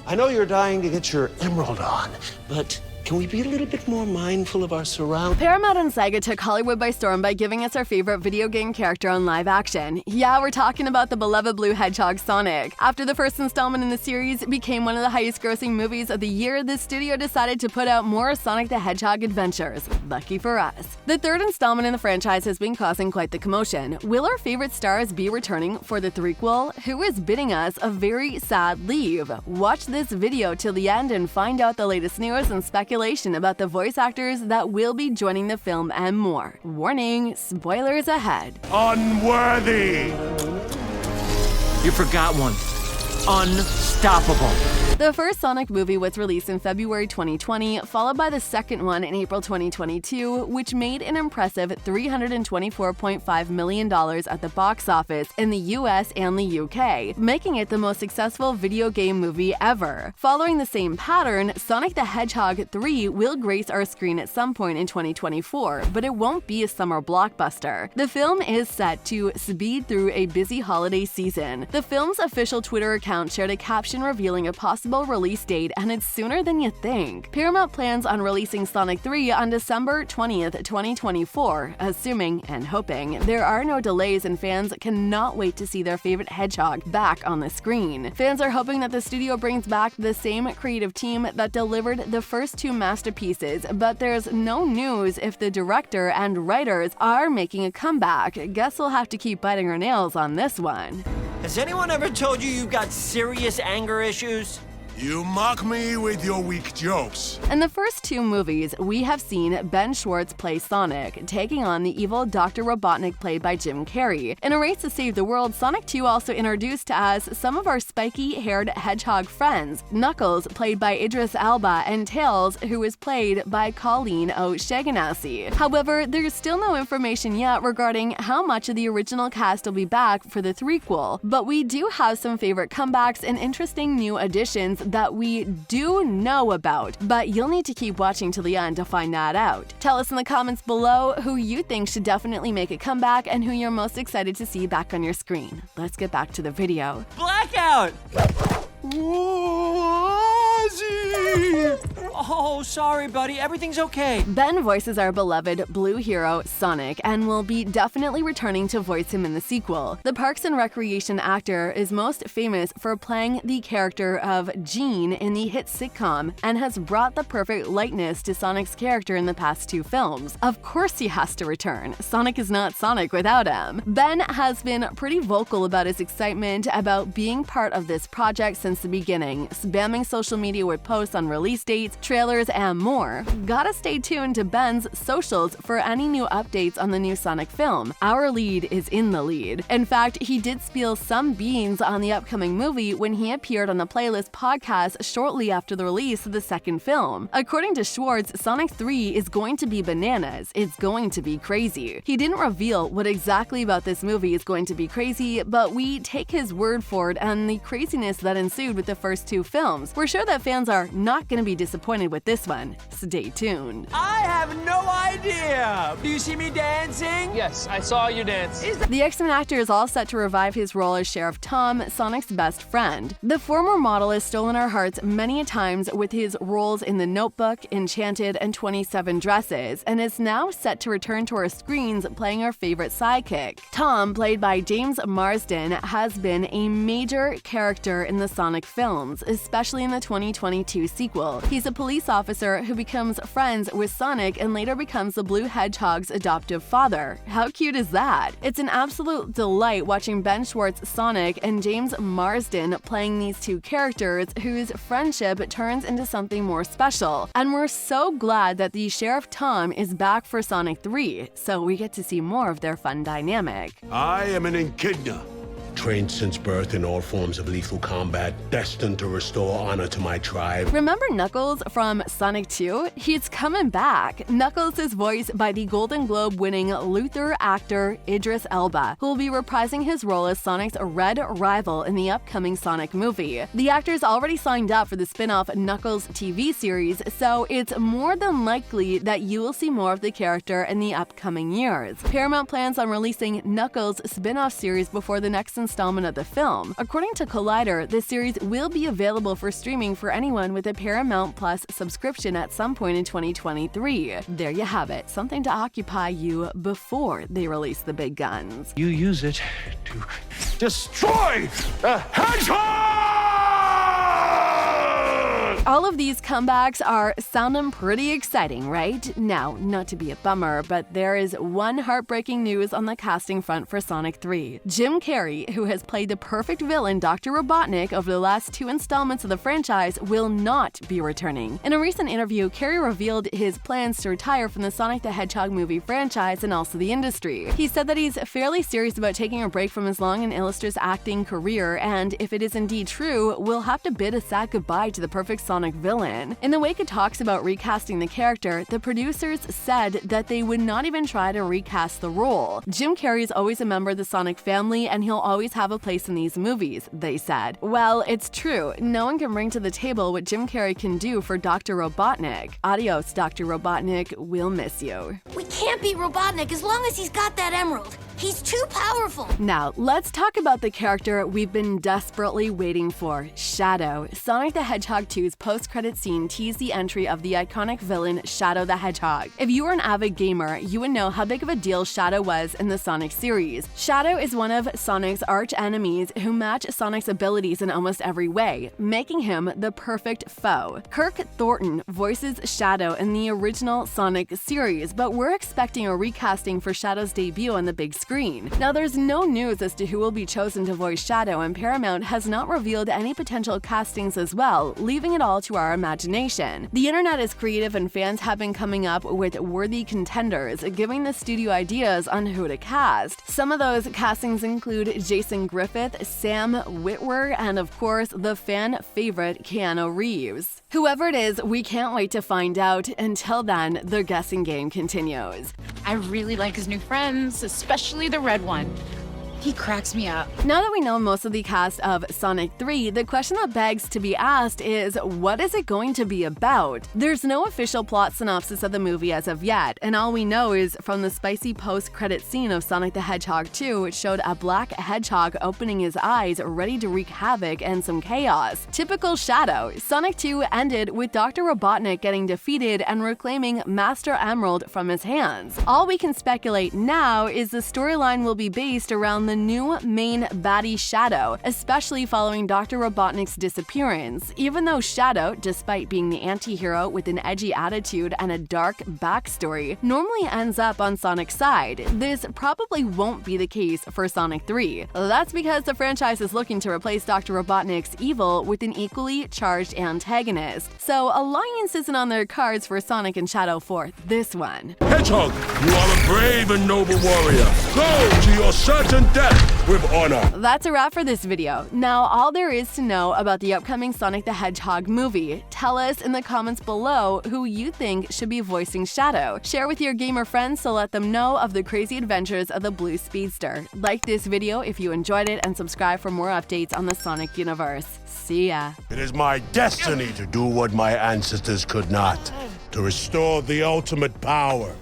I know you're dying to get your emerald on, but can we be a little bit more mindful of our surroundings? Paramount and Sega took Hollywood by storm by giving us our favorite video game character on live action. Yeah, we're talking about the beloved blue hedgehog Sonic. After the first installment in the series became one of the highest grossing movies of the year, the studio decided to put out more Sonic the Hedgehog adventures. Lucky for us. The third installment in the franchise has been causing quite the commotion. Will our favorite stars be returning for the threequel? Who is bidding us a very sad leave? Watch this video till the end and find out the latest news and speculation about the voice actors that will be joining the film and more. Warning, spoilers ahead. Unworthy! You forgot one. Unstoppable. The first Sonic movie was released in February 2020, followed by the second one in April 2022, which made an impressive $324.5 million at the box office in the US and the UK, making it the most successful video game movie ever. Following the same pattern, Sonic the Hedgehog 3 will grace our screen at some point in 2024, but it won't be a summer blockbuster. The film is set to speed through a busy holiday season. The film's official Twitter account shared a caption revealing a possible release date, and it's sooner than you think. Paramount plans on releasing Sonic 3 on December 20th, 2024, assuming and hoping there are no delays and fans cannot wait to see their favorite hedgehog back on the screen. Fans are hoping that the studio brings back the same creative team that delivered the first two masterpieces, but there's no news if the director and writers are making a comeback. Guess we'll have to keep biting our nails on this one. Has anyone ever told you you've got serious anger issues? You mock me with your weak jokes. In the first two movies, we have seen Ben Schwartz play Sonic, taking on the evil Dr. Robotnik played by Jim Carrey. In a race to save the world, Sonic 2 also introduced to us some of our spiky-haired hedgehog friends, Knuckles, played by Idris Elba, and Tails, who is played by Colleen O'Shaughnessy. However, there's still no information yet regarding how much of the original cast will be back for the threequel, but we do have some favorite comebacks and interesting new additions that we do know about, but you'll need to keep watching till the end to find that out. Tell us in the comments below who you think should definitely make a comeback and who you're most excited to see back on your screen. Let's get back to the video. Blackout! Oh, sorry, buddy. Everything's okay. Ben voices our beloved blue hero, Sonic, and will be definitely returning to voice him in the sequel. The Parks and Recreation actor is most famous for playing the character of Gene in the hit sitcom and has brought the perfect likeness to Sonic's character in the past two films. Of course he has to return. Sonic is not Sonic without him. Ben has been pretty vocal about his excitement about being part of this project since the beginning, spamming social media with posts on release dates, trailers, and more. Gotta stay tuned to Ben's socials for any new updates on the new Sonic film. Our lead is in the lead. In fact, he did spill some beans on the upcoming movie when he appeared on the Playlist podcast shortly after the release of the second film. According to Schwartz, Sonic 3 is going to be bananas. It's going to be crazy. He didn't reveal what exactly about this movie is going to be crazy, but we take his word for it and the craziness that ensued with the first two films. We're sure that fans are not going to be disappointed with this one. Stay tuned. I have no idea. Do you see me dancing? Yes, I saw you dance. The X-Men actor is all set to revive his role as Sheriff Tom, Sonic's best friend. The former model has stolen our hearts many a times with his roles in The Notebook, Enchanted, and 27 Dresses, and is now set to return to our screens playing our favorite sidekick. Tom, played by James Marsden, has been a major character in the Sonic films, especially in the 2022 sequel. He's a police officer who becomes friends with Sonic and later becomes the Blue Hedgehog's adoptive father. How cute is that? It's an absolute delight watching Ben Schwartz Sonic and James Marsden playing these two characters whose friendship turns into something more special. And we're so glad that the Sheriff Tom is back for Sonic 3, so we get to see more of their fun dynamic. I am an echidna. Trained since birth in all forms of lethal combat, destined to restore honor to my tribe. Remember Knuckles from Sonic 2? He's coming back. Knuckles is voiced by the Golden Globe-winning Luther actor Idris Elba, who will be reprising his role as Sonic's red rival in the upcoming Sonic movie. The actor's already signed up for the spin-off Knuckles TV series, so it's more than likely that you will see more of the character in the upcoming years. Paramount plans on releasing Knuckles spin-off series before the next installment of the film. According to Collider, the series will be available for streaming for anyone with a Paramount Plus subscription at some point in 2023. There you have it, something to occupy you before they release the big guns. You use it to destroy the Hedgehog! All of these comebacks are sounding pretty exciting, right? Now, not to be a bummer, but there is one heartbreaking news on the casting front for Sonic 3. Jim Carrey, who has played the perfect villain Dr. Robotnik over the last 2 installments of the franchise, will not be returning. In a recent interview, Carrey revealed his plans to retire from the Sonic the Hedgehog movie franchise and also the industry. He said that he's fairly serious about taking a break from his long and illustrious acting career, and if it is indeed true, we'll have to bid a sad goodbye to the perfect Sonic villain. In the wake of talks about recasting the character, the producers said that they would not even try to recast the role. Jim Carrey is always a member of the Sonic family and he'll always have a place in these movies, they said. Well, it's true. No one can bring to the table what Jim Carrey can do for Dr. Robotnik. Adios, Dr. Robotnik. We'll miss you. We can't beat Robotnik as long as he's got that emerald. He's too powerful. Now, let's talk about the character we've been desperately waiting for, Shadow. Sonic the Hedgehog 2's post-credit scene teased the entry of the iconic villain Shadow the Hedgehog. If you were an avid gamer, you would know how big of a deal Shadow was in the Sonic series. Shadow is one of Sonic's arch-enemies who match Sonic's abilities in almost every way, making him the perfect foe. Kirk Thornton voices Shadow in the original Sonic series, but we're expecting a recasting for Shadow's debut on the big screen. Now, there's no news as to who will be chosen to voice Shadow, and Paramount has not revealed any potential castings as well, leaving it all to our imagination. The internet is creative and fans have been coming up with worthy contenders, giving the studio ideas on who to cast. Some of those castings include Jason Griffith, Sam Witwer, and of course, the fan favorite Keanu Reeves. Whoever it is, we can't wait to find out. Until then, the guessing game continues. I really like his new friends, especially the red one. He cracks me up. Now that we know most of the cast of Sonic 3, the question that begs to be asked is, what is it going to be about? There's no official plot synopsis of the movie as of yet, and all we know is from the spicy post-credit scene of Sonic the Hedgehog 2, which showed a black hedgehog opening his eyes, ready to wreak havoc and some chaos. Typical Shadow. Sonic 2 ended with Dr. Robotnik getting defeated and reclaiming Master Emerald from his hands. All we can speculate now is the storyline will be based around the new main baddie Shadow, especially following Dr. Robotnik's disappearance. Even though Shadow, despite being the anti-hero with an edgy attitude and a dark backstory, normally ends up on Sonic's side, this probably won't be the case for Sonic 3. That's because the franchise is looking to replace Dr. Robotnik's evil with an equally charged antagonist. So alliance isn't on their cards for Sonic and Shadow for this one. Hedgehog, you are a brave and noble warrior. Go to your certain death with honor. That's a wrap for this video. Now, all there is to know about the upcoming Sonic the Hedgehog movie. Tell us in the comments below who you think should be voicing Shadow. Share with your gamer friends to let them know of the crazy adventures of the Blue Speedster. Like this video if you enjoyed it and subscribe for more updates on the Sonic universe. See ya. It is my destiny to do what my ancestors could not, to restore the ultimate power.